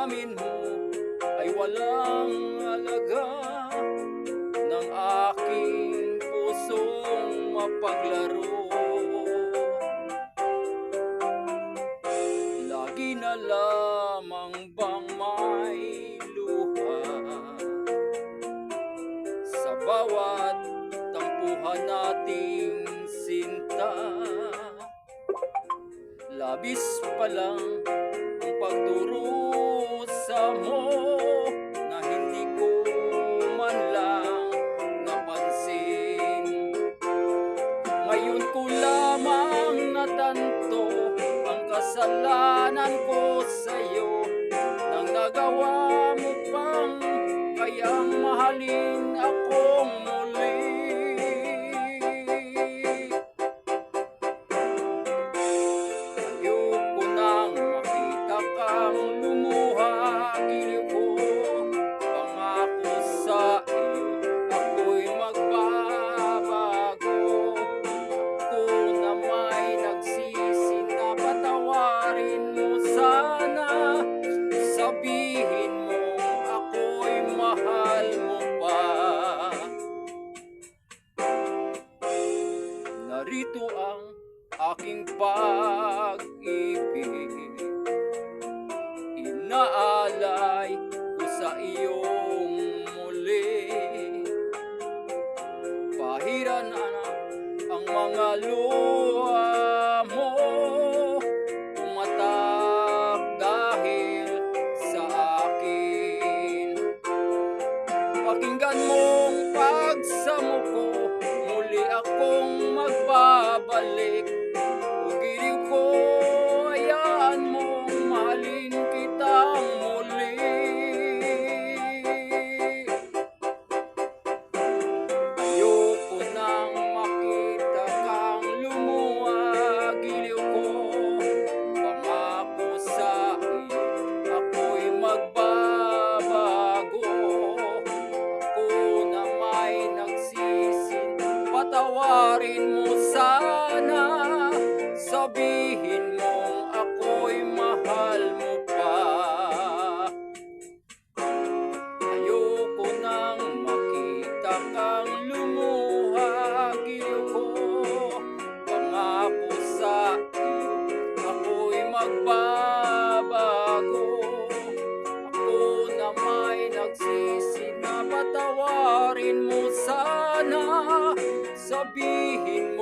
damdamin mo ay walang halaga ng aking pusong mapaglaro. Lagi na lamang bang may luha sa bawat tampuhan nating sinta? Labis pa lang ang pagdurusa mo na hindi ko man lang napansin. Ngayon ko lamang natanto ang kasalanan ko sa'yo, nang nagawa mo pang kayang mahalin akong muli. Ayoko nang makita kang lumuha, giliw ko. Pangako sa iyo, ako'y magbabago. Ako na may nagsisi na patawarin mo sana. Sabihin mo ako'y mahal mo pa. Narito ang aking pag-ibig, inaalay ko sa iyong muli. Pahiran na ang mga luha mo, umatak dahil sa akin. Pakinggan mong pagsamo ko, muli akong magbabalik. O giliw ko, hayaan mong mahalin kitang muli. Ayoko nang makita kang lumuha, giliw ko. Pangako sa iyo, ako'y magbabago. Ako na may nagsisi, patawarin mo sana. Sabihin mong ako'y mahal mo pa. Ayoko nang makita kang lumuha, giliw ko. Pangako sa iyo, ako'y magbabago. Ako na may nagsisi na patawarin mo sana. Sabihin mo